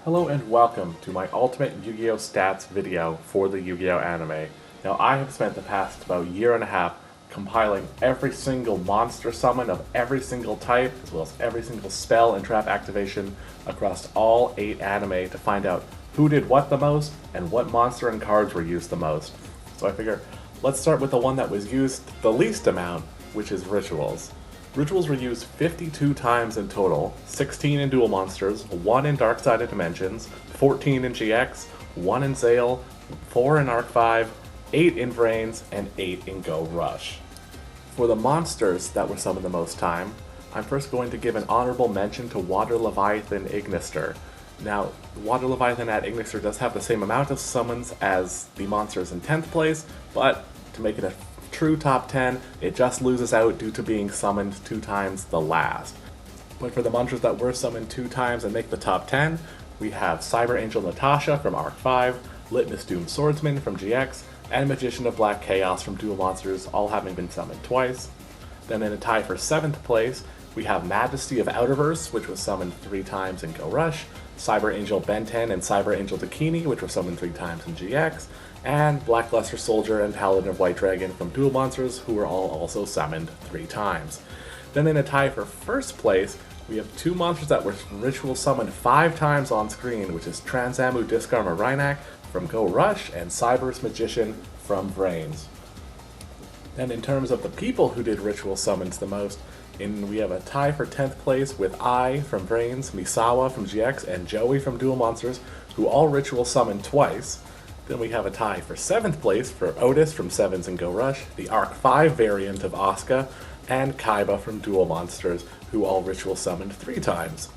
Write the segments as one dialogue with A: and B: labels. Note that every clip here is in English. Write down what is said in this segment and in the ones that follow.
A: Hello and welcome to my Ultimate Yu-Gi-Oh! Stats video for the Yu-Gi-Oh! Anime. Now I have spent the past about year and a half compiling every single monster summon of every single type, as well as every single spell and trap activation across all 8 anime to find out who did what the most and what monster and cards were used the most. So I figure, let's start with the one that was used the least amount, which is Rituals. Rituals were used 52 times in total, 16 in Duel Monsters, 1 in Dark Side of Dimensions, 14 in GX, 1 in Zale, 4 in Arc 5, 8 in Vrains, and 8 in Go Rush. For the monsters that were summoned the most time, I'm first going to give an honorable mention to Water Leviathan Ignister. Now, Water Leviathan at Ignister does have the same amount of summons as the monsters in 10th place, but to make it a true top 10, it just loses out due to being summoned 2 times the last. But for the monsters that were summoned 2 times and make the top 10, we have Cyber Angel Natasha from Arc 5, Litmus Doom Swordsman from GX, and Magician of Black Chaos from Duel Monsters, all having been summoned twice. Then in a tie for 7th place, we have Majesty of Outerverse, which was summoned 3 times in Go Rush, Cyber Angel Ben 10 and Cyber Angel Dakini, which were summoned 3 times in GX, and Blackluster Soldier and Paladin of White Dragon from Duel Monsters, who were all also summoned 3 times. Then in a tie for 1st place, we have 2 monsters that were ritual summoned 5 times on screen, which is Transamu Diskarma Rhynak from Go Rush and Cyber's Magician from Vrains. Then in terms of the people who did ritual summons the most, we have a tie for 10th place with I from Vrains, Misawa from GX, and Joey from Duel Monsters, who all ritual summoned twice. Then we have a tie for 7th place for Otis from Sevens and Go Rush, the Arc 5 variant of Asuka, and Kaiba from Duel Monsters, who all ritual summoned 3 times.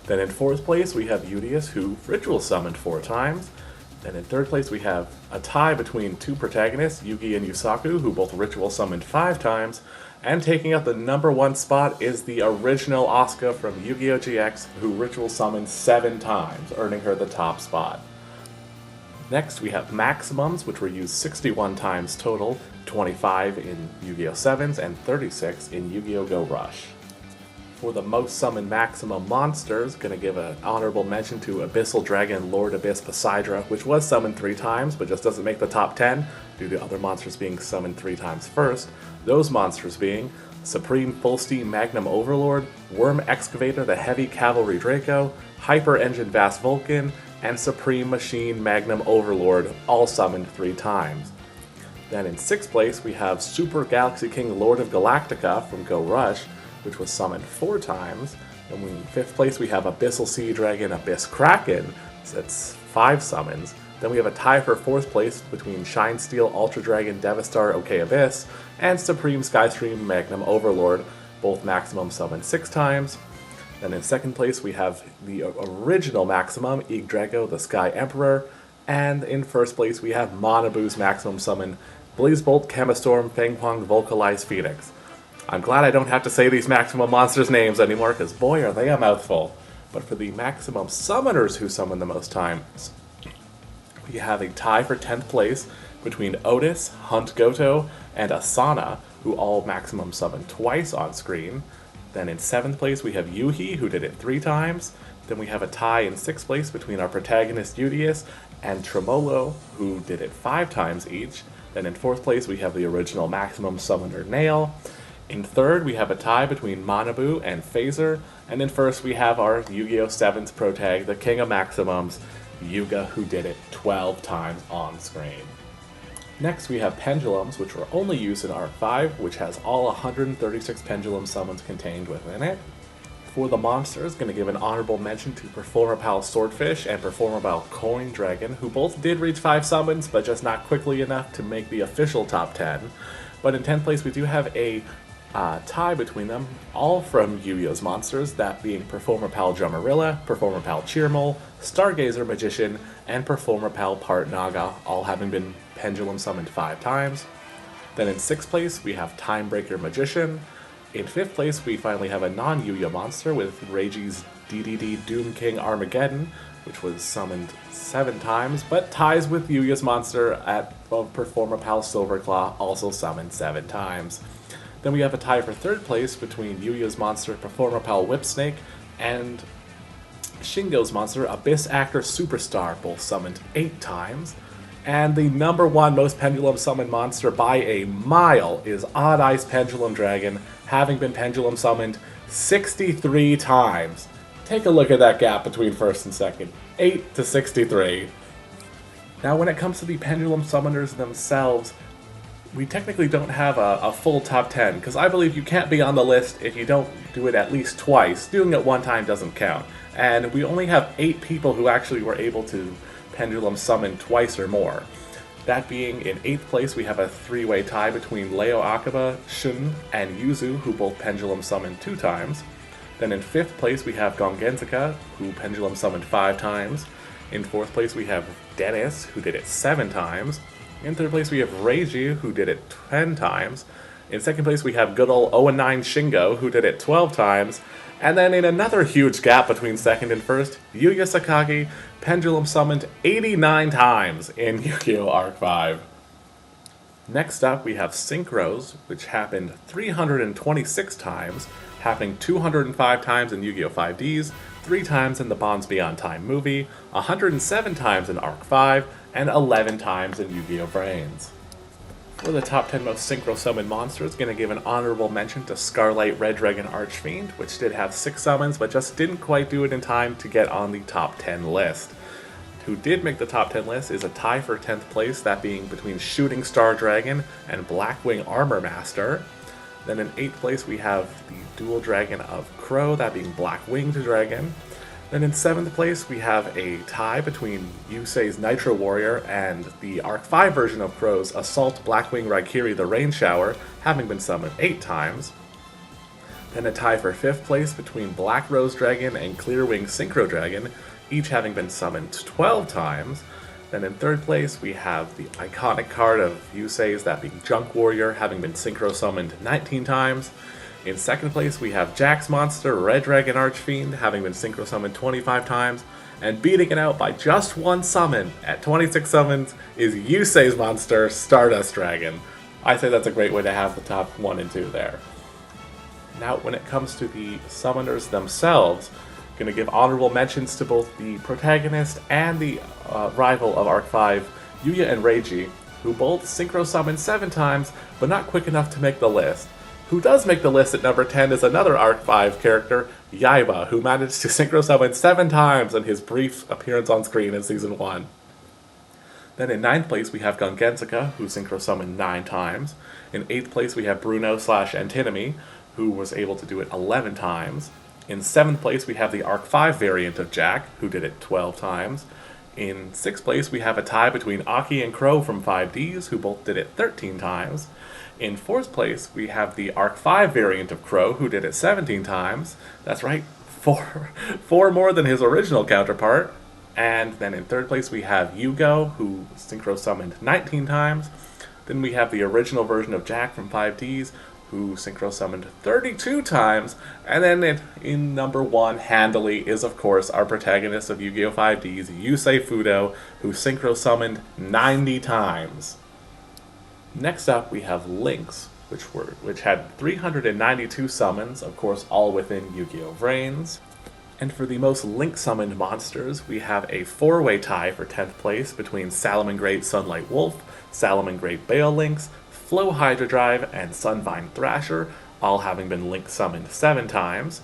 A: Then in 4th place we have Yugioh, who ritual summoned 4 times. Then in 3rd place we have a tie between 2 protagonists, Yugi and Yusaku, who both ritual summoned 5 times. And taking up the number 1 spot is the original Asuka from Yu-Gi-Oh! GX, who ritual summoned 7 times, earning her the top spot. Next, we have Maximums, which were used 61 times total, 25 in Yu-Gi-Oh! 7s and 36 in Yu-Gi-Oh! Go Rush. For the most summoned maximum monsters, gonna give an honorable mention to Abyssal Dragon Lord Abyss Poseidra, which was summoned 3 times, but just doesn't make the top 10 due to other monsters being summoned 3 times first. Those monsters being Supreme Full Steam Magnum Overlord, Worm Excavator the Heavy Cavalry Draco, Hyper Engine Vast Vulcan, and Supreme Machine Magnum Overlord, all summoned 3 times. Then in 6th place we have Super Galaxy King Lord of Galactica from Go Rush, which was summoned 4 times. And in 5th place we have Abyssal Sea Dragon Abyss Kraken, that's 5 summons. Then we have a tie for 4th place between Shine Steel Ultra Dragon Devastator OK Abyss and Supreme Skystream Magnum Overlord, both maximum summoned 6 times. Then in 2nd place we have the original maximum, Yggdrago the Sky Emperor, and in 1st place we have Manabu's maximum summon, Blazebolt Chemistorm Fangpong Volcalized Phoenix. I'm glad I don't have to say these maximum monsters' names anymore, because boy are they a mouthful. But for the maximum summoners who summon the most times, we have a tie for 10th place between Otis, Hunt Goto, and Asana, who all maximum summoned twice on screen. Then in 7th place we have Yuhi, who did it 3 times. Then we have a tie in 6th place between our protagonist Yugioh and Tremolo, who did it 5 times each. Then in 4th place we have the original maximum summoner Nail. In 3rd we have a tie between Manabu and Phaser. And in 1st we have our Yu-Gi-Oh! 7th protag, the King of Maximums, Yuga, who did it 12 times on screen. Next we have Pendulums, which were only used in Arc 5, which has all 136 Pendulum summons contained within it. For the monsters, going to give an honorable mention to Performer Pal Swordfish and Performer Pal Coin Dragon, who both did reach 5 summons, but just not quickly enough to make the official top 10. But in 10th place we do have a tie between them, all from Yu-Gi-Oh's monsters, that being Performer Pal Drummerilla, Performer Pal Cheermole, Stargazer Magician, and Performer Pal Part Naga, all having been Pendulum summoned 5 times. Then in 6th place we have Timebreaker Magician. In 5th place we finally have a non-Yu-Gi-Oh monster with Reiji's DDD Doom King Armageddon, which was summoned 7 times, but ties with Yu-Gi-Oh's monster at Performer Pal Silverclaw, also summoned 7 times. Then we have a tie for 3rd place between Yu-Gi-Oh's monster Performer Pal Whipsnake and Shingo's monster, Abyss Actor Superstar, both summoned 8 times. And the number one most Pendulum summoned monster by a mile is Odd Ice Pendulum Dragon, having been Pendulum summoned 63 times. Take a look at that gap between first and second. 8 to 63. Now when it comes to the Pendulum summoners themselves, we technically don't have a full top 10, because I believe you can't be on the list if you don't do it at least twice. Doing it one time doesn't count. And we only have 8 people who actually were able to Pendulum summon twice or more. That being, in 8th place we have a 3-way tie between Leo Akaba, Shun, and Yuzu, who both Pendulum summoned 2 times. Then in 5th place we have Gongenzaka, who Pendulum summoned 5 times. In 4th place we have Dennis, who did it 7 times. In 3rd place we have Reiji, who did it 10 times. In 2nd place we have good old 0-9 Shingo, who did it 12 times. And then in another huge gap between 2nd and 1st, Yuya Sakagi Pendulum summoned 89 times in Yu-Gi-Oh! Arc 5. Next up we have Synchros, which happened 326 times, happening 205 times in Yu-Gi-Oh! 5Ds, 3 times in the Bonds Beyond Time movie, 107 times in Arc 5, and 11 times in Yu-Gi-Oh! Brains. For the top 10 most Synchro summoned monsters, going to give an honorable mention to Scarlet Red Dragon Archfiend, which did have 6 summons, but just didn't quite do it in time to get on the top 10 list. Who did make the top 10 list is a tie for 10th place, that being between Shooting Star Dragon and Blackwing Armor Master. Then in 8th place we have the Dual Dragon of Crow, that being Blackwinged Dragon. Then in 7th place we have a tie between Yusei's Nitro Warrior and the Arc 5 version of Crow's Assault Blackwing Raikiri the Rain Shower, having been summoned 8 times. Then a tie for 5th place between Black Rose Dragon and Clearwing Synchro Dragon, each having been summoned 12 times. Then in 3rd place we have the iconic card of Yusei's, that being Junk Warrior, having been Synchro summoned 19 times. In 2nd place we have Jack's monster, Red Dragon Archfiend, having been Synchro summoned 25 times. And beating it out by just 1 summon at 26 summons is Yusei's monster, Stardust Dragon. I say that's a great way to have the top 1 and 2 there. Now when it comes to the summoners themselves, I'm going to give honorable mentions to both the protagonist and the rival of Arc 5, Yuya and Reiji, who both Synchro summoned 7 times, but not quick enough to make the list. Who does make the list at number 10 is another Arc 5 character, Yaiba, who managed to Synchro summon 7 times in his brief appearance on screen in Season 1. Then in 9th place we have Gongenzaka, who Synchro summoned 9 times. In 8th place we have Bruno/Antinomy, who was able to do it 11 times. In 7th place we have the Arc 5 variant of Jack, who did it 12 times. In 6th place we have a tie between Aki and Crow from 5Ds, who both did it 13 times. In 4th place, we have the Arc 5 variant of Crow, who did it 17 times. That's right, four more than his original counterpart. And then in 3rd place, we have Yugioh, who Synchro summoned 19 times. Then we have the original version of Jack from 5Ds, who Synchro summoned 32 times. And then in number 1, handily, is of course our protagonist of Yu-Gi-Oh! 5Ds, Yusei Fudo, who Synchro summoned 90 times. Next up we have Lynx, which had 392 summons, of course all within Yu-Gi-Oh! Brains. And for the most Lynx summoned monsters, we have a 4-way tie for 10th place between Salamangreat Sunlight Wolf, Salamangreat Bale Lynx, Flow Hydra Drive, and Sunvine Thrasher, all having been Lynx summoned 7 times.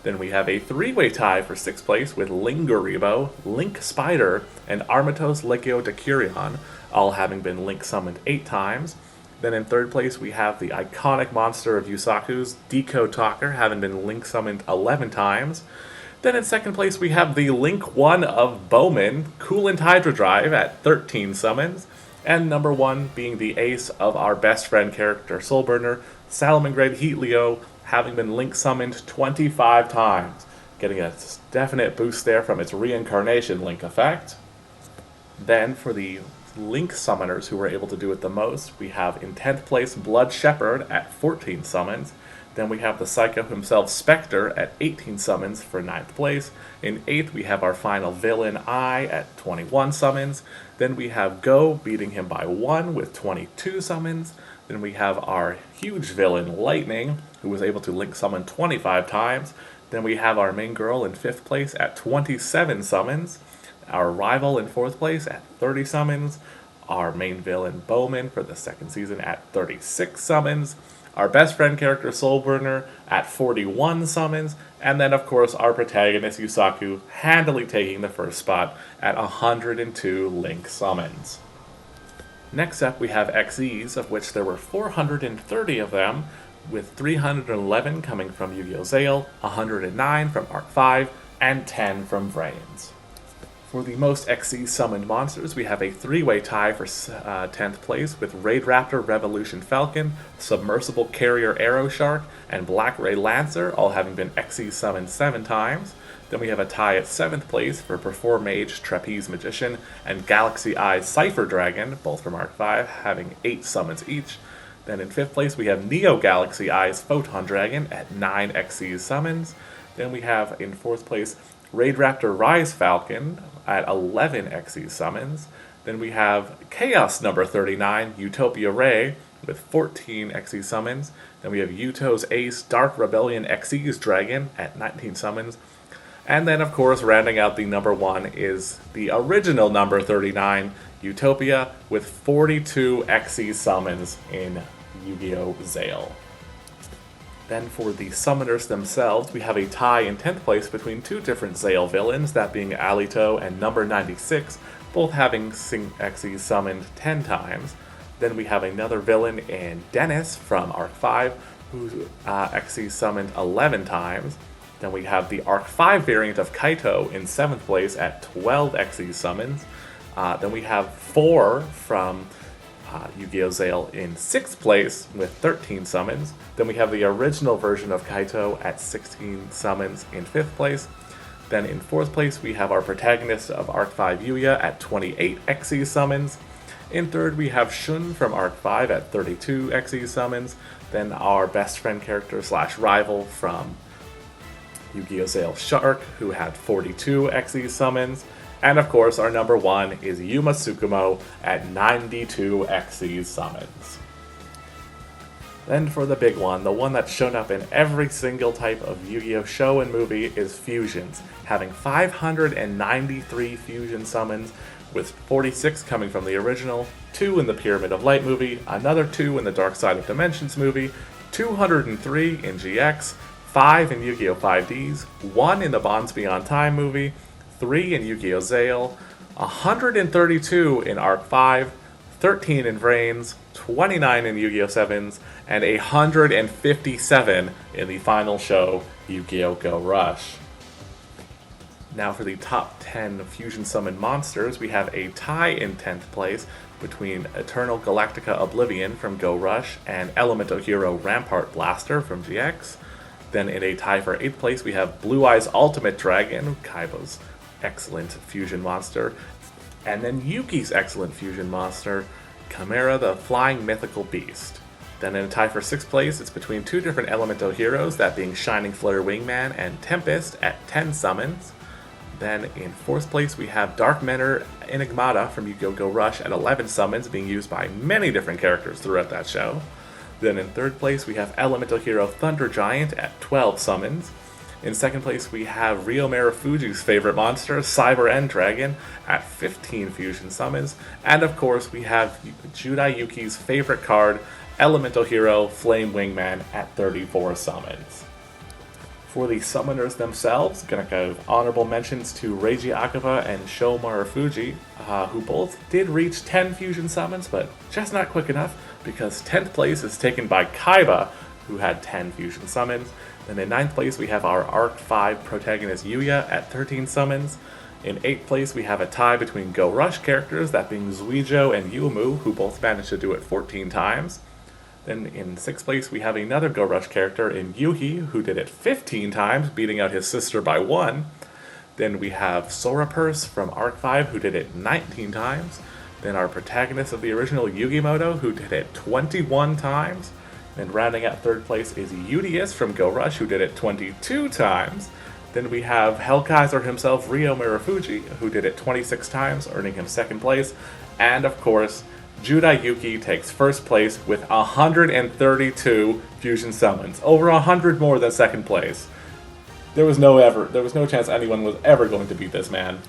A: Then we have a 3-way tie for 6th place with Linguribo, Link Spider, and Armatos Legio Decurion, all having been Link summoned 8 times. Then in 3rd place we have the iconic monster of Yusaku's, Decode Talker, having been Link summoned 11 times. Then in 2nd place we have the Link 1 of Bowman, Coolant Hydra Drive, at 13 summons. And number 1 being the ace of our best friend character Soulburner, Salamangreat Heatleo, having been Link summoned 25 times, getting a definite boost there from its reincarnation Link effect. Then for the Link summoners who were able to do it the most, we have in 10th place Blood Shepherd at 14 summons. Then we have the Psycho himself, Spectre, at 18 summons for 9th place. In 8th, we have our final villain, I, at 21 summons. Then we have Go, beating him by 1 with 22 summons. Then we have our huge villain, Lightning, who was able to Link summon 25 times. Then we have our main girl in 5th place at 27 summons, our rival in 4th place at 30 summons, our main villain Bowman for the 2nd season at 36 summons, our best friend character Soulburner at 41 summons, and then of course our protagonist Yusaku handily taking the first spot at 102 Link summons. Next up we have XEs, of which there were 430 of them, with 311 coming from Yu-Gi-Oh! Zale, 109 from Arc 5, and 10 from Vrains. For the most XE summoned monsters, we have a 3-way tie for 10th place with Raid Raptor Revolution Falcon, Submersible Carrier Arrow Shark, and Black Ray Lancer, all having been XE summoned 7 times. Then we have a tie at 7th place for Perform Mage, Trapeze Magician, and Galaxy Eye Cypher Dragon, both from Arc 5, having 8 summons each. Then in 5th place we have Neo Galaxy Eyes Photon Dragon at 9 XE summons. Then we have in 4th place Raid Raptor Rise Falcon at 11 XE summons. Then we have Chaos number 39, Utopia Ray, with 14 XE summons. Then we have Yuto's Ace Dark Rebellion XE's Dragon at 19 summons. And then, of course, rounding out the number 1 is the original number 39, Utopia, with 42 XE summons in Yu-Gi-Oh! Zale. Then for the summoners themselves, we have a tie in 10th place between 2 different Zale villains, that being Alito and number 96, both having XE summoned 10 times. Then we have another villain in Dennis from Arc 5, who's XE summoned 11 times. Then we have the Arc 5 variant of Kaito in 7th place at 12 XE summons. Then we have 4 from Yu-Gi-Oh! Zale in 6th place with 13 summons. Then we have the original version of Kaito at 16 summons in 5th place. Then in 4th place we have our protagonist of Arc 5 Yuya at 28 XE summons. In 3rd we have Shun from Arc 5 at 32 XE summons. Then our best friend character / rival from Yu-Gi-Oh! Zale Shark, who had 42 XE summons. And of course, our number 1 is Yuma Tsukumo at 92 XE summons. Then for the big one, the one that's shown up in every single type of Yu-Gi-Oh! Show and movie is Fusions, having 593 Fusion summons, with 46 coming from the original, 2 in the Pyramid of Light movie, another 2 in the Dark Side of Dimensions movie, 203 in GX, 5 in Yu-Gi-Oh! 5Ds, 1 in the Bonds Beyond Time movie, 3 in Yu-Gi-Oh! Zale, 132 in Arc 5, 13 in Vrains, 29 in Yu-Gi-Oh! 7s, and 157 in the final show, Yu-Gi-Oh! Go Rush. Now for the top 10 Fusion Summon monsters, we have a tie in 10th place between Eternal Galactica Oblivion from Go Rush and Elemental Hero Rampart Blaster from GX. Then in a tie for 8th place, we have Blue Eyes Ultimate Dragon, Kaiba's excellent fusion monster, and then Yuki's excellent fusion monster, Chimera the Flying Mythical Beast. Then in a tie for 6th place, it's between 2 different elemental heroes, that being Shining Flare Wingman and Tempest at 10 summons. Then in 4th place, we have Dark Mentor Enigmata from Yu-Gi-Oh! Go Rush at 11 summons, being used by many different characters throughout that show. Then in 3rd place, we have Elemental Hero Thunder Giant at 12 summons. In 2nd place, we have Ryo Marufuji's favorite monster, Cyber End Dragon, at 15 fusion summons. And of course, we have Judai Yuki's favorite card, Elemental Hero Flame Wingman, at 34 summons. For the summoners themselves, gonna give honorable mentions to Reiji Akaba and Sho Marufuji, who both did reach 10 fusion summons, but just not quick enough, because 10th place is taken by Kaiba, who had 10 fusion summons. Then in 9th place, we have our Arc 5 protagonist Yuya at 13 summons. In 8th place, we have a tie between Go Rush characters, that being Zuijo and Yuumu, who both managed to do it 14 times. Then in 6th place, we have another Go Rush character in Yuhi, who did it 15 times, beating out his sister by 1. Then we have Sora Purse from Arc 5, who did it 19 times. Then our protagonist of the original Yugimoto, who did it 21 times. And rounding out 3rd place is Udius from Go Rush, who did it 22 times. Then we have Hellkaiser himself, Ryo Marufuji, who did it 26 times, earning him 2nd place. And of course, Judai Yuki takes 1st place with 132 fusion summons, over 100 more than 2nd place. There was no chance anyone was ever going to beat this man.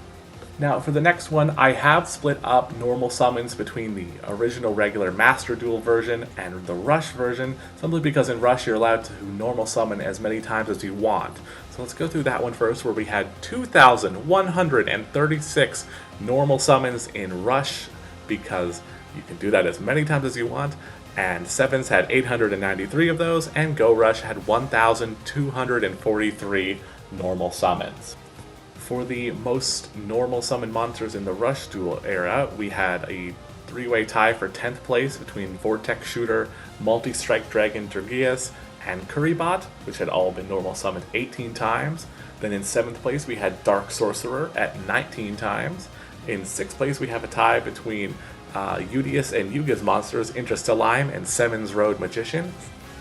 A: Now, for the next one, I have split up normal summons between the original regular Master Duel version and the Rush version, simply because in Rush you're allowed to normal summon as many times as you want. So let's go through that one first, where we had 2,136 normal summons in Rush, because you can do that as many times as you want, and Sevens had 893 of those, and Go Rush had 1,243 normal summons. For the most normal summon monsters in the Rush Duel era, we had a three-way tie for 10th place between Vortex Shooter, Multi-Strike Dragon Tergias, and Currybot, which had all been normal summoned 18 times. Then in 7th place we had Dark Sorcerer at 19 times. In 6th place we have a tie between Yugioh and Yugioh's monsters, Interstellime and Seven's Road Magician,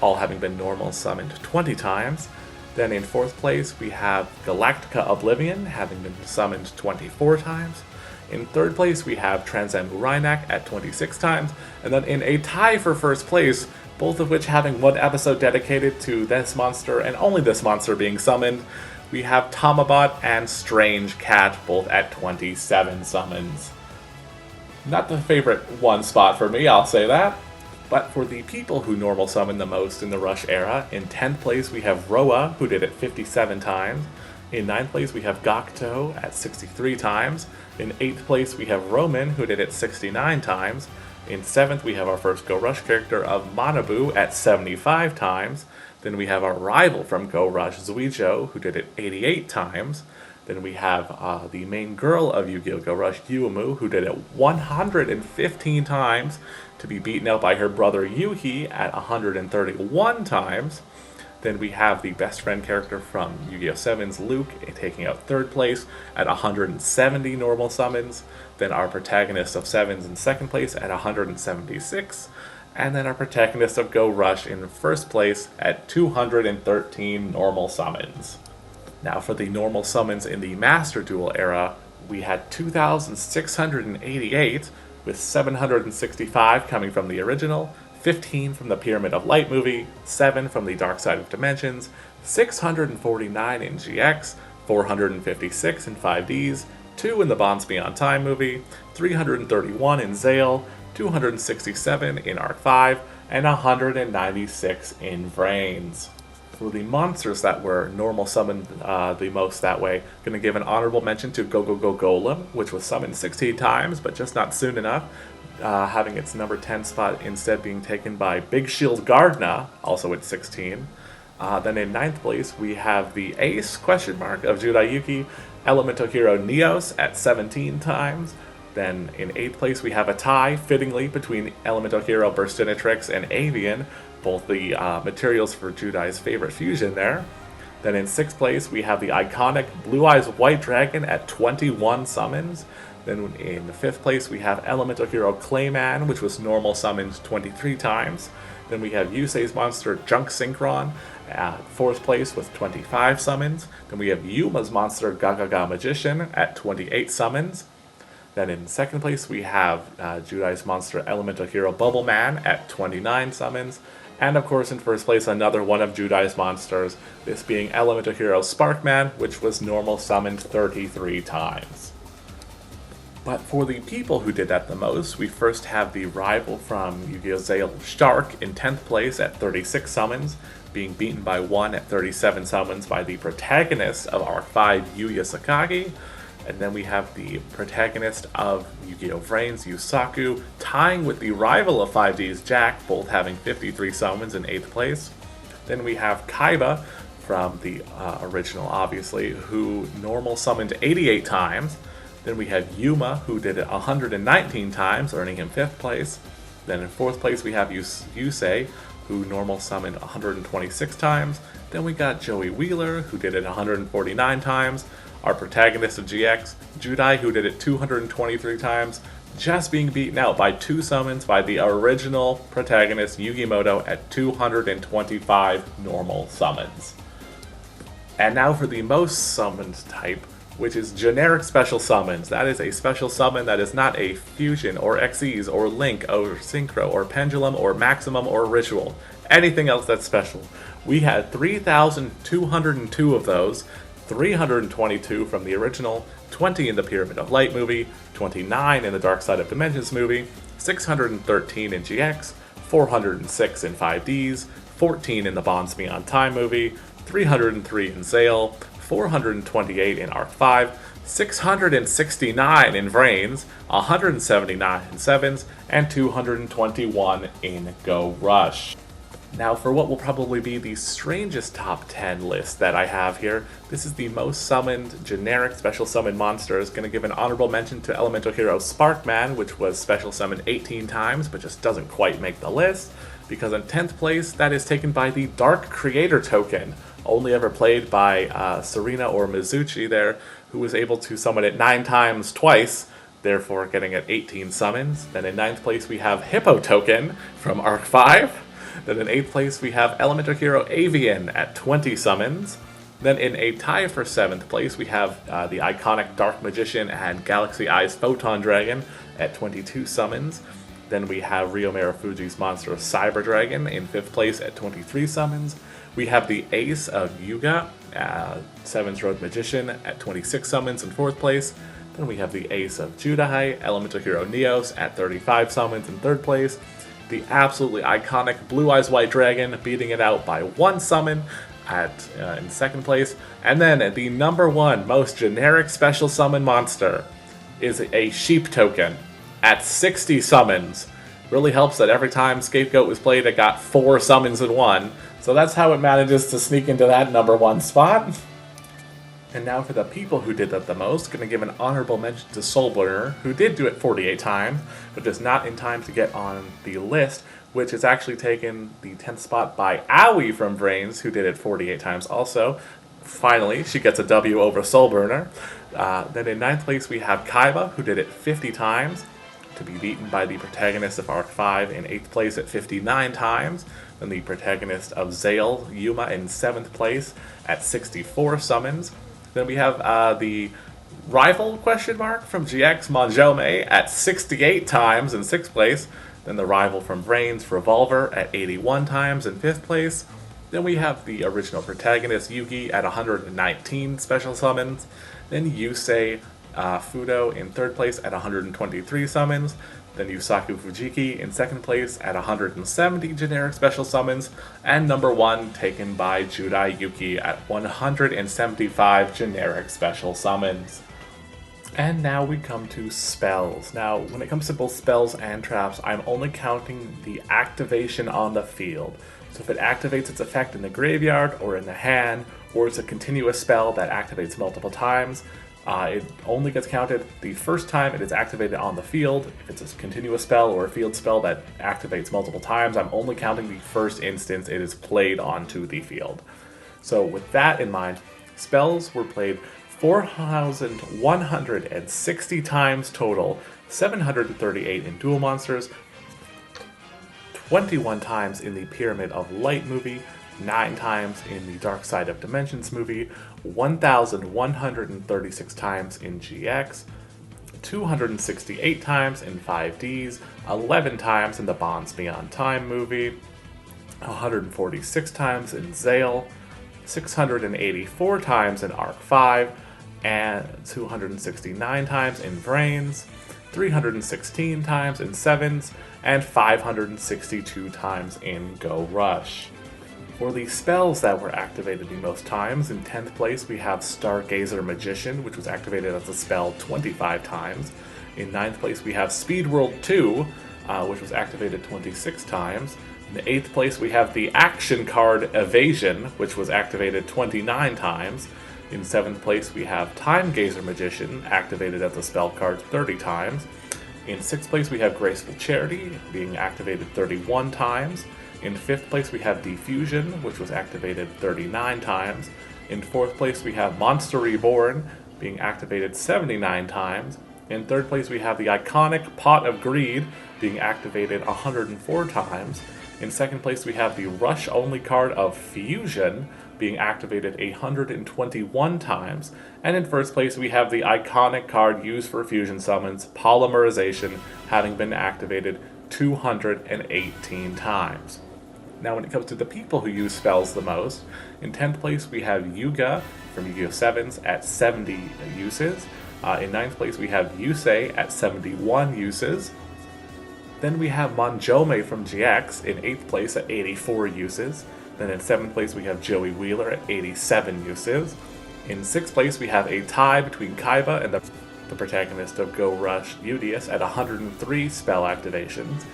A: all having been normal summoned 20 times. Then in 4th place we have Galactica Oblivion, having been summoned 24 times. In 3rd place we have Transcend Rhynak at 26 times. And then in a tie for 1st place, both of which having one episode dedicated to this monster and only this monster being summoned, we have Tomabot and Strange Cat, both at 27 summons. Not the favorite one spot for me, I'll say that. But for the people who normal summon the most in the Rush era, in 10th place we have Roa, who did it 57 times. In 9th place we have Gokto at 63 times. In 8th place we have Roman, who did it 69 times. In 7th we have our first Go Rush character of Manabu at 75 times. Then we have our rival from Go Rush, Yugioh, who did it 88 times. Then we have the main girl of Yu-Gi-Oh! Go Rush, Yuumu, who did it 115 times, to be beaten out by her brother Yuhi at 131 times. Then we have the best friend character from Yu-Gi-Oh! 7's Luke, taking out 3rd place at 170 normal summons. Then our protagonist of 7's in 2nd place at 176. And then our protagonist of Go Rush in 1st place at 213 normal summons. Now for the normal summons in the Master Duel era, we had 2,688, with 765 coming from the original, 15 from the Pyramid of Light movie, 7 from the Dark Side of Dimensions, 649 in GX, 456 in 5Ds, 2 in the Bonds Beyond Time movie, 331 in Zale, 267 in Arc 5, and 196 in Vrains. For the monsters that were normal summoned the most that way, going to give an honorable mention to Go Go Go Golem, which was summoned 16 times, but just not soon enough, having its number 10 spot instead being taken by Big Shield Gardna, also at 16. Then in 9th place, we have the ace, of Judai Elemental Hero Neos at 17 times. Then in 8th place, we have a tie, fittingly, between Elemental Hero Burstinatrix and Avian, both the materials for Judai's favorite fusion there. Then in 6th place, we have the iconic Blue Eyes White Dragon at 21 summons. Then in 5th place, we have Elemental Hero Clayman, which was normal summoned 23 times. Then we have Yusei's monster Junk Synchron at 4th place with 25 summons. Then we have Yuma's monster Gagaga Magician at 28 summons. Then in 2nd place, we have Judai's monster Elemental Hero Bubble Man at 29 summons. And of course, in 1st place, another one of Judai's monsters, this being Elemental Hero Sparkman, which was normal summoned 33 times. But for the people who did that the most, we first have the rival from Yu-Gi-Oh! Zale, Shark, in 10th place at 36 summons, being beaten by 1 at 37 summons by the protagonist of Arc 5, Yuya Sakagi. And then we have the protagonist of Yu-Gi-Oh! Vrains, Yusaku, tying with the rival of 5D's Jack, both having 53 summons in 8th place. Then we have Kaiba from the original, obviously, who normal summoned 88 times. Then we have Yuma, who did it 119 times, earning him 5th place. Then in 4th place we have Yusei, who normal summoned 126 times. Then we got Joey Wheeler, who did it 149 times. Our protagonist of GX, Judai, who did it 223 times, just being beaten out by 2 summons by the original protagonist, Yugimoto, at 225 normal summons. And now for the most summoned type, which is generic special summons. That is a special summon that is not a fusion, or Xyz, or Link, or Synchro, or Pendulum, or Maximum, or Ritual. anything else that's special. We had 3,202 of those, 322 from the original, 20 in the Pyramid of Light movie, 29 in the Dark Side of Dimensions movie, 613 in GX, 406 in 5Ds, 14 in the Bonds Beyond Time movie, 303 in Zale, 428 in Arc 5, 669 in Vrains, 179 in Sevens, and 221 in Go Rush. Now for what will probably be the strangest top 10 list that I have here, this is the most summoned generic special summon monsters. Going to give an honorable mention to Elemental Hero Sparkman, which was special summoned 18 times but just doesn't quite make the list, because in 10th place that is taken by the Dark Creator token, only ever played by Serena or Mizuchi there, who was able to summon it 9 times twice, therefore getting it 18 summons. Then in 9th place we have Hippo token from Arc 5. Then in 8th place we have Elemental Hero Avian at 20 summons. Then in a tie for 7th place we have the iconic Dark Magician and Galaxy Eyes Photon Dragon at 22 summons. Then we have Ryo Marufuji's monster Cyber Dragon in 5th place at 23 summons. We have the Ace of Yugioh, Seven's Road Magician at 26 summons in 4th place. Then we have the Ace of Judahite, Elemental Hero Neos at 35 summons in 3rd place. The absolutely iconic Blue Eyes White Dragon beating it out by 1 summon in 2nd place. And then the number 1 most generic special summon monster is a Sheep token at 60 summons. Really helps that every time Scapegoat was played it got 4 summons in 1. So that's how it manages to sneak into that number 1 spot. And now for the people who did that the most, going to give an honorable mention to Soulburner, who did do it 48 times, but just not in time to get on the list, which is actually taken the 10th spot by Aoi from Brains, who did it 48 times also. Finally, she gets a W over Soulburner. Then in 9th place we have Kaiba, who did it 50 times, to be beaten by the protagonist of Arc 5 in 8th place at 59 times. Then the protagonist of Zale, Yuma, in 7th place at 64 summons. Then we have the rival question mark from GX, Monjome, at 68 times in 6th place. Then the rival from Brains, Revolver, at 81 times in 5th place. Then we have the original protagonist, Yugi, at 119 special summons. Then Yusei Fudo in 3rd place at 123 summons. Then Yusaku Fujiki in 2nd place at 170 generic special summons, and number 1 taken by Judai Yuki at 175 generic special summons. And now we come to spells. Now, when it comes to both spells and traps, I'm only counting the activation on the field. So if it activates its effect in the graveyard or in the hand, or it's a continuous spell that activates multiple times, it only gets counted the first time it is activated on the field. If it's a continuous spell or a field spell that activates multiple times, I'm only counting the first instance it is played onto the field. So with that in mind, spells were played 4,160 times total, 738 in Duel Monsters, 21 times in the Pyramid of Light movie, 9 times in the Dark Side of Dimensions movie, 1,136 times in GX, 268 times in 5Ds, 11 times in the Bonds Beyond Time movie, 146 times in Zale, 684 times in Arc 5, and 269 times in Brains, 316 times in Sevens, and 562 times in Go Rush. For the spells that were activated the most times, in 10th place we have Stargazer Magician, which was activated as a spell 25 times. In 9th place we have Speed World 2, which was activated 26 times. In the 8th place we have the action card Evasion, which was activated 29 times. In 7th place we have Time Gazer Magician, activated as a spell card 30 times. In 6th place we have Graceful Charity, being activated 31 times. In 5th place we have Diffusion, which was activated 39 times. In 4th place we have Monster Reborn, being activated 79 times. In 3rd place we have the iconic Pot of Greed, being activated 104 times. In 2nd place we have the Rush Only card of Fusion, being activated 121 times. And in 1st place we have the iconic card used for fusion summons, Polymerization, having been activated 218 times. Now when it comes to the people who use spells the most, in 10th place we have Yugioh from Yu-Gi-Oh! 7s at 70 uses. In 9th place we have Yusei at 71 uses. Then we have Monjome from GX in 8th place at 84 uses. Then in 7th place we have Joey Wheeler at 87 uses. In 6th place we have a tie between Kaiba and the protagonist of Go Rush, Yugioh, at 103 spell activations.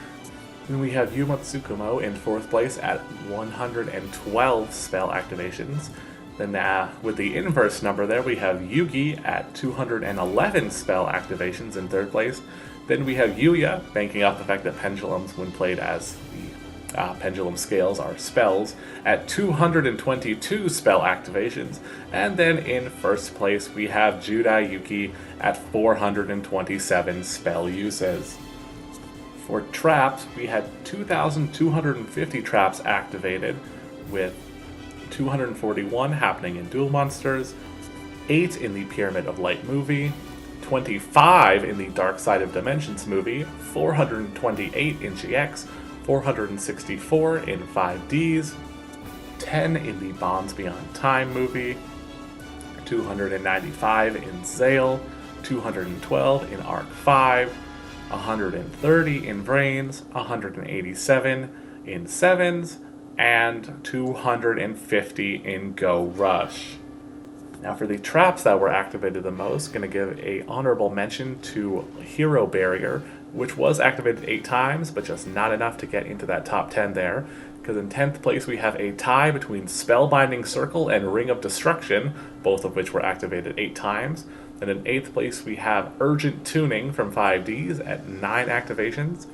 A: Then we have Yuma Tsukumo in 4th place at 112 spell activations. Then with the inverse number there, we have Yugi at 211 spell activations in 3rd place. Then we have Yuya, banking off the fact that pendulums, when played as the pendulum scales, are spells, at 222 spell activations. And then in 1st place, we have Judai Yuki at 427 spell uses. For traps, we had 2,250 traps activated, with 241 happening in Duel Monsters, 8 in the Pyramid of Light movie, 25 in the Dark Side of Dimensions movie, 428 in GX, 464 in 5Ds, 10 in the Bonds Beyond Time movie, 295 in Zale, 212 in Arc 5, 130 in Brains, 187 in Sevens, and 250 in Go Rush. Now for the traps that were activated the most, going to give a honorable mention to Hero Barrier, which was activated 8 times, but just not enough to get into that top 10 there, because in 10th place we have a tie between Spellbinding Circle and Ring of Destruction, both of which were activated 8 times. And in 8th place we have Urgent Tuning from 5Ds at 9 activations.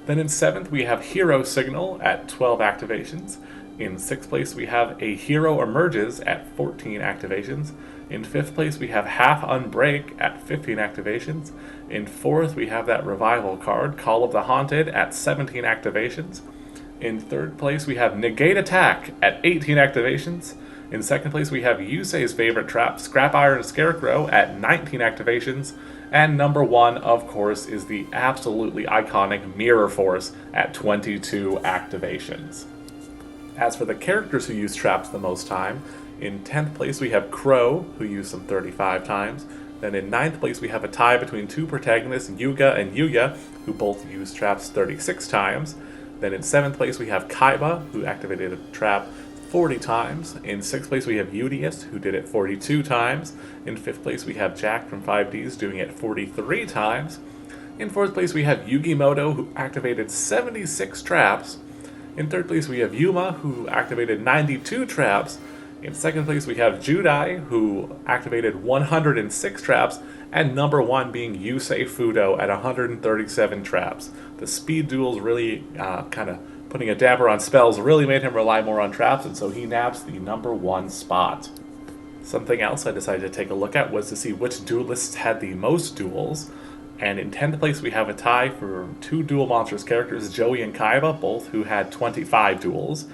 A: Then in 7th we have Hero Signal at 12 activations. In 6th place we have A Hero Emerges at 14 activations. In 5th place we have Half Unbreak at 15 activations. In 4th we have that revival card, Call of the Haunted, at 17 activations. In 3rd place we have Negate Attack at 18 activations. In 2nd place we have Yusei's favorite trap, Scrap Iron Scarecrow, at 19 activations. And number 1, of course, is the absolutely iconic Mirror Force at 22 activations. As for the characters who use traps the most time, in 10th place we have Crow, who used them 35 times. Then in 9th place we have a tie between 2 protagonists, Yuga and Yuya, who both used traps 36 times. Then in 7th place we have Kaiba, who activated a trap 40 times. In 6th place we have Yugioh, who did it 42 times. In 5th place we have Jack from 5Ds doing it 43 times. In 4th place we have Yugimoto, who activated 76 traps. In 3rd place we have Yuma, who activated 92 traps. In 2nd place we have Judai, who activated 106 traps, and number 1 being Yusei Fudo at 137 traps. The speed duels really kind of putting a damper on spells really made him rely more on traps, and so he naps the number 1 spot. Something else I decided to take a look at was to see which duelists had the most duels. And in 10th place we have a tie for 2 Duel Monsters characters, Joey and Kaiba, both who had 25 duels.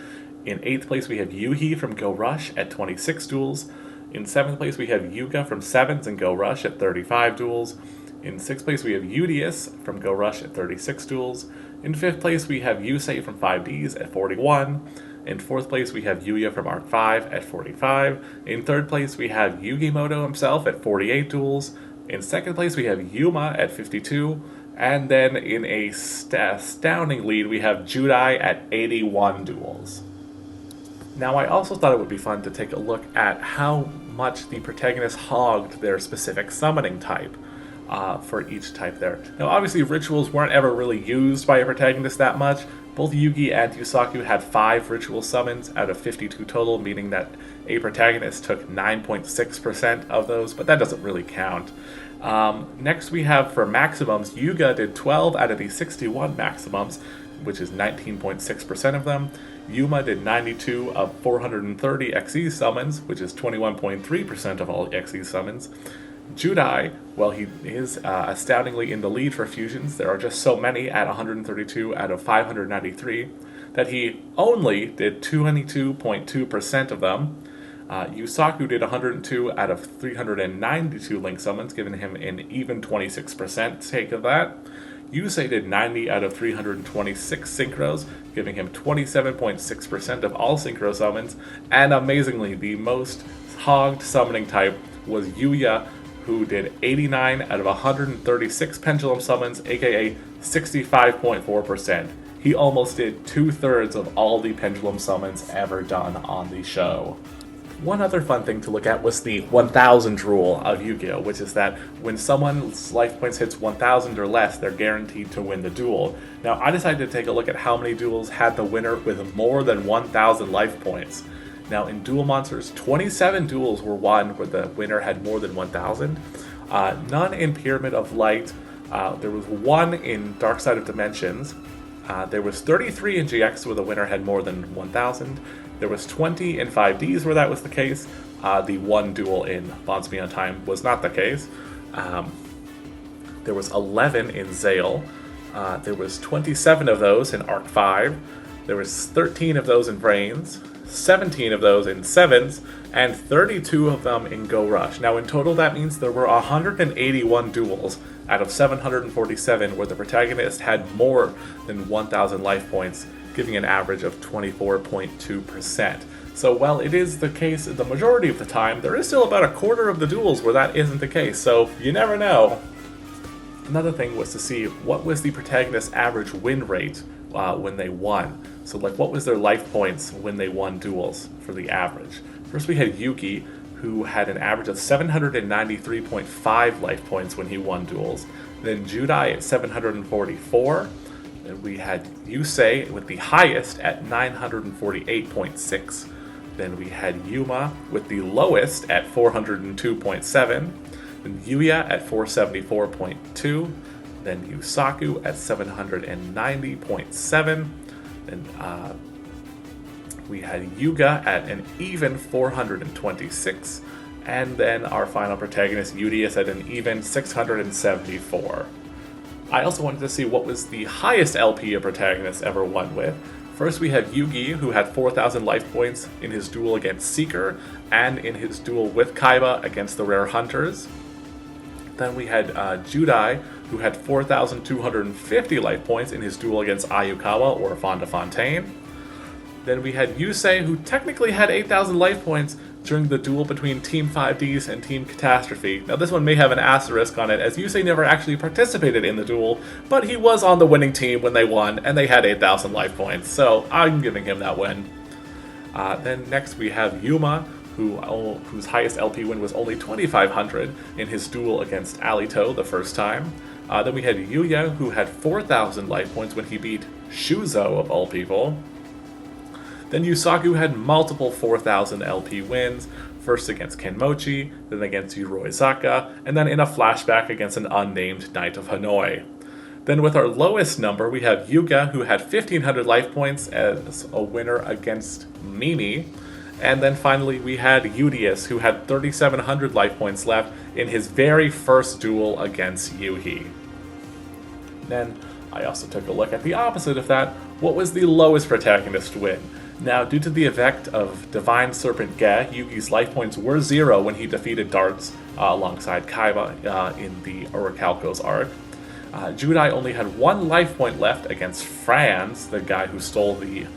A: In 8th place we have Yuhi from Go Rush at 26 duels. In 7th place we have Yuga from 7s and Go Rush at 35 duels. In 6th place we have Yugioh from Go Rush at 36 duels. In 5th place we have Yusei from 5Ds at 41. In 4th place we have Yuya from Arc 5 at 45. In 3rd place we have Yugimoto himself at 48 duels. In 2nd place we have Yuma at 52. And then in a astounding lead we have Judai at 81 duels. Now I also thought it would be fun to take a look at how much the protagonists hogged their specific summoning type for each type there. Now obviously rituals weren't ever really used by a protagonist that much. Both Yugi and Yusaku had 5 ritual summons out of 52 total, meaning that a protagonist took 9.6% of those, but that doesn't really count. Next we have for maximums, Yuga did 12 out of the 61 maximums, which is 19.6% of them. Yuma did 92 of 430 XE summons, which is 21.3% of all XE summons. Judai, well, he is astoundingly in the lead for fusions. There are just so many at 132 out of 593 that he only did 22.2% of them. Yusaku did 102 out of 392 link summons, giving him an even 26% take of that. Yusei did 90 out of 326 synchros, giving him 27.6% of all synchro summons, and amazingly, the most hogged summoning type was Yugioh, who did 89 out of 136 pendulum summons, aka 65.4%. He almost did 2/3 of all the pendulum summons ever done on the show. One other fun thing to look at was the 1000 rule of Yu-Gi-Oh!, which is that when someone's life points hits 1000 or less, they're guaranteed to win the duel. Now, I decided to take a look at how many duels had the winner with more than 1000 life points. Now, in Duel Monsters, 27 duels were won where the winner had more than 1000. None in Pyramid of Light. There was one in Dark Side of Dimensions. There was 33 in GX where the winner had more than 1000. There was 20 in 5Ds where that was the case. The one duel in Bonds Beyond Time was not the case. There was 11 in Zale. There was 27 of those in Arc 5. There was 13 of those in Brains. 17 of those in Sevens, and 32 of them in Go Rush. Now, in total, that means there were 181 duels out of 747 where the protagonist had more than 1,000 life points, giving an average of 24.2%. So while it is the case the majority of the time, there is still about a quarter of the duels where that isn't the case, so you never know. Another thing was to see what was the protagonist's average win rate when they won. So like what was their life points when they won duels for the average. First we had Yuki, who had an average of 793.5 life points when he won duels. Then Judai at 744. Then we had Yusei with the highest at 948.6. Then we had Yuma with the lowest at 402.7. Then Yuya at 474.2. Then Yusaku at 790.7. Then we had Yuga at an even 426. And then our final protagonist, Udius, at an even 674. I also wanted to see what was the highest LP a protagonist ever won with. First we had Yugi, who had 4,000 life points in his duel against Seeker, and in his duel with Kaiba against the Rare Hunters. Then we had Judai, who had 4,250 life points in his duel against Ayukawa or Fonda Fontaine. Then we had Yusei, who technically had 8,000 life points during the duel between Team 5Ds and Team Catastrophe. Now this one may have an asterisk on it, as Yusei never actually participated in the duel, but he was on the winning team when they won, and they had 8,000 life points, so I'm giving him that win. Then next we have Yuma, whose highest LP win was only 2,500 in his duel against Alito the first time. Then we had Yuya, who had 4,000 life points when he beat Shuzo, of all people. Then Yusaku had multiple 4,000 LP wins, first against Kenmochi, then against Yuroizaka, and then in a flashback against an unnamed Knight of Hanoi. Then with our lowest number, we have Yuga, who had 1,500 life points as a winner against Mimi. And then finally we had Udius, who had 3,700 life points left in his very first duel against Yuhi. Then I also took a look at the opposite of that. What was the lowest protagonist win? Now, due to the effect of Divine Serpent Ge, Yugi's life points were 0 when he defeated Darts alongside Kaiba in the Orichalcos arc. Judai only had 1 life point left against Franz, the guy who stole the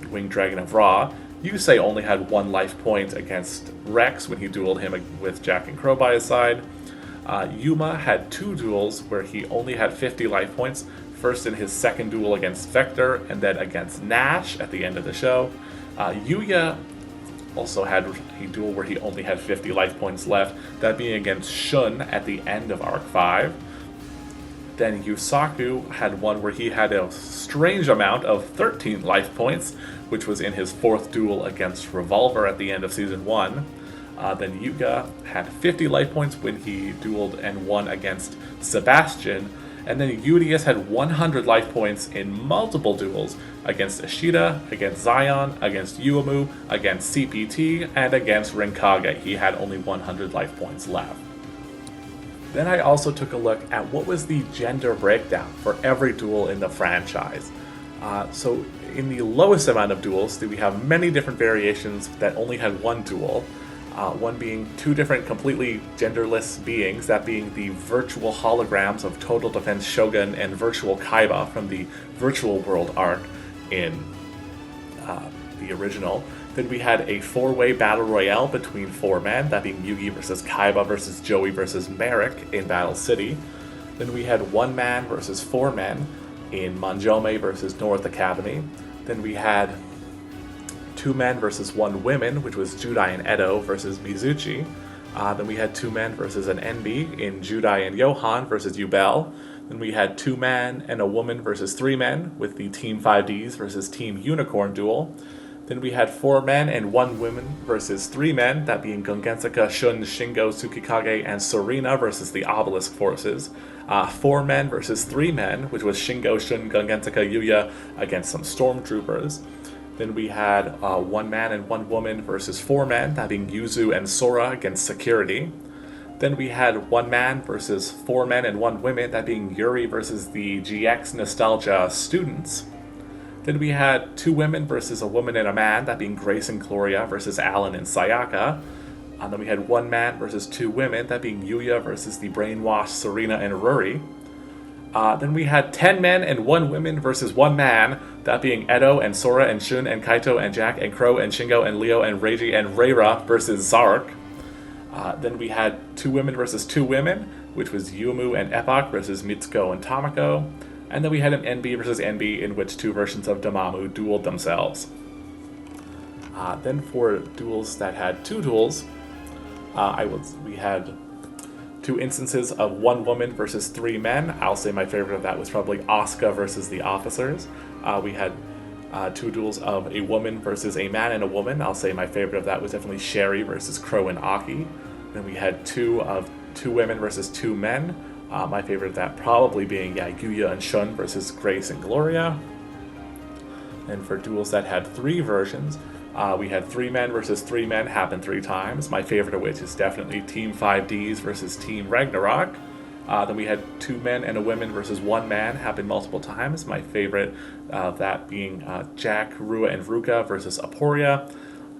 A: Winged Dragon of Ra. Yusei only had 1 life point against Rex when he dueled him with Jack and Crow by his side. Yuma had 2 duels where he only had 50 life points, first in his second duel against Vector, and then against Nash at the end of the show. Yuya also had a duel where he only had 50 life points left, that being against Shun at the end of Arc 5. Then Yusaku had one where he had a strange amount of 13 life points, which was in his 4th duel against Revolver at the end of Season 1. Then Yuga had 50 life points when he dueled and won against Sebastian. And then Udius had 100 life points in multiple duels against Ishida, against Zion, against Uemu, against CPT, and against Rinkage. He had only 100 life points left. Then I also took a look at what was the gender breakdown for every duel in the franchise. So in the lowest amount of duels, we have many different variations that only had 1 duel. one being two different completely genderless beings, that being the virtual holograms of Total Defense Shogun and Virtual Kaiba from the Virtual World arc in the original. Then we had a four-way battle royale between four men, that being Yugi versus Kaiba versus Joey versus Merrick in Battle City. Then we had one man versus four men in Manjome versus North Academy. Then we had two men versus one woman, which was Judai and Edo versus Mizuchi. Then we had two men versus an NB in Judai and Johan versus Yubel. Then we had two men and a woman versus three men with the Team 5Ds versus Team Unicorn duel. Then we had four men and one woman versus three men, that being Gongensaka, Shun, Shingo, Tsukikage, and Serena versus the Obelisk forces. Four men versus three men, which was Shingo, Shun, Gongensaka, Yuya against some stormtroopers. Then we had one man and one woman versus four men, that being Yuzu and Sora against security. Then we had one man versus four men and one woman, that being Yuri versus the GX Nostalgia students. Then we had two women versus a woman and a man, that being Grace and Gloria versus Alan and Sayaka. Then we had one man versus two women, that being Yuya versus the brainwashed Serena and Ruri. Then we had 10 men and one woman versus one man, that being Edo and Sora and Shun and Kaito and Jack and Crow and Shingo and Leo and Reiji and Reira versus Zark. Then we had two women versus two women, which was Yuumu and Epoch versus Mitsuko and Tamako. And then we had an NB versus NB, in which two versions of Damamu dueled themselves. Then for duels that had two duels, we had two instances of one woman versus three men. I'll say my favorite of that was probably Asuka versus the officers. We had two duels of a woman versus a man and a woman. I'll say my favorite of that was definitely Sherry versus Crow and Aki. Then we had two women versus two men. My favorite of that probably being Yugioh and Shun versus Grace and Gloria. And for duels that had three versions, we had three men versus three men happen three times. My favorite of which is definitely Team 5Ds versus Team Ragnarok. Then we had two men and a woman versus one man happen multiple times. My favorite of that being Jack, Rua, and Ruka versus Aporia.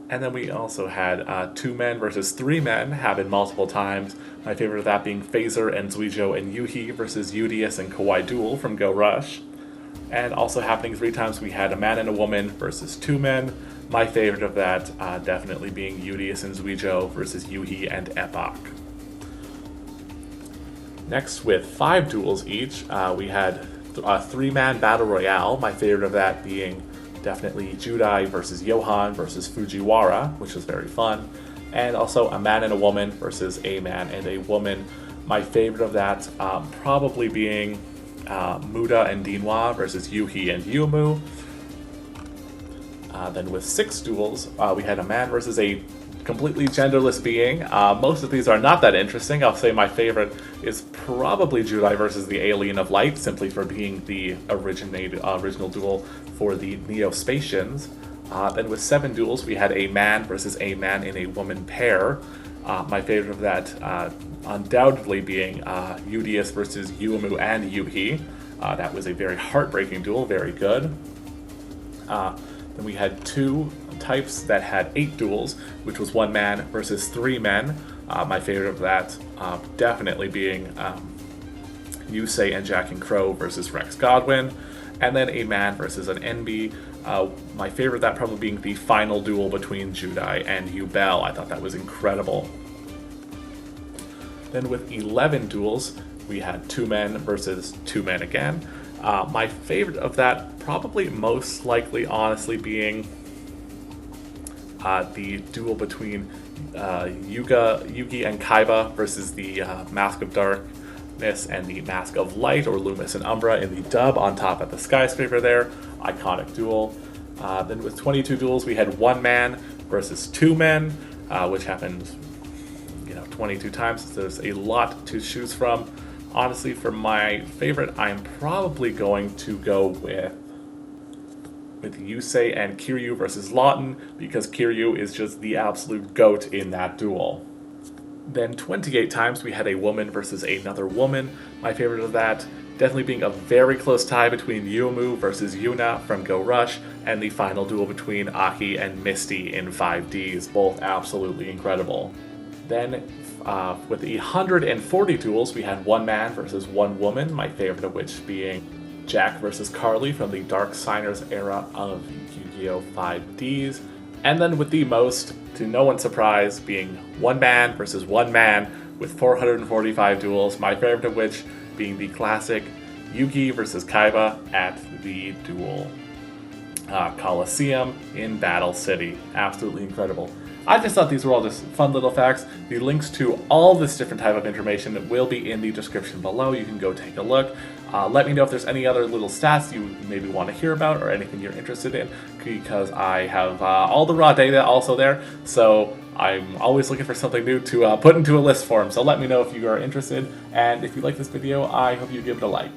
A: And then we also had two men versus three men happen multiple times. My favorite of that being Phaser and Zuijo and Yuhi versus Udius and Kawaii Duel from Go Rush. And also happening three times, we had a man and a woman versus two men. My favorite of that definitely being Udius and Zuijo versus Yuhi and Epoch. Next, with 5 duels each, we had a 3-man battle royale. My favorite of that being definitely Judai versus Johan versus Fujiwara, which was very fun. And also a man and a woman versus a man and a woman. My favorite of that probably being Muda and Dinwa versus Yuhi and Yumu. Then with 6 duels, we had a man versus a completely genderless being. Most of these are not that interesting. I'll say my favorite is probably Judai versus the Alien of Light, simply for being the original duel for the Neo-Spacians. Then with 7 duels, we had a man versus a man in a woman pair. My favorite of that undoubtedly being Udius versus Yuumu and Yuhi. That was a very heartbreaking duel, very good. Then we had 2 types that had 8 duels, which was 1 man versus 3 men. My favorite of that definitely being Yusei and Jack and Crow versus Rex Godwin. And then a man versus an NB. My favorite of that probably being the final duel between Judai and Yubel. I thought that was incredible. Then with 11 duels, we had 2 men versus 2 men again. My favorite of that probably most likely honestly being the duel between Yugi and Kaiba versus the Mask of Darkness and the Mask of Light, or Loomis and Umbra in the dub on top of the skyscraper there. Iconic duel. Then with 22 duels, we had 1 man versus 2 men, which happened 22 times. So there's a lot to choose from. Honestly, for my favorite, I'm probably going to go with Yusei and Kiryu versus Lawton, because Kiryu is just the absolute GOAT in that duel. Then 28 times we had a woman versus another woman. My favorite of that definitely being a very close tie between Yuumu versus Yuna from Go Rush, and the final duel between Aki and Misty in 5Ds, both absolutely incredible. Then, with the 140 duels, we had one man versus one woman, my favorite of which being Jack versus Carly from the Dark Signers era of Yu-Gi-Oh! 5Ds. And then with the most, to no one's surprise, being one man versus one man with 445 duels, my favorite of which being the classic Yugi versus Kaiba at the Duel Coliseum in Battle City. Absolutely incredible. I just thought these were all just fun little facts. The links to all this different type of information will be in the description below. You can go take a look. Let me know if there's any other little stats you maybe want to hear about or anything you're interested in, because I have all the raw data also there, so I'm always looking for something new to put into a list form. So let me know if you are interested, and if you like this video, I hope you give it a like.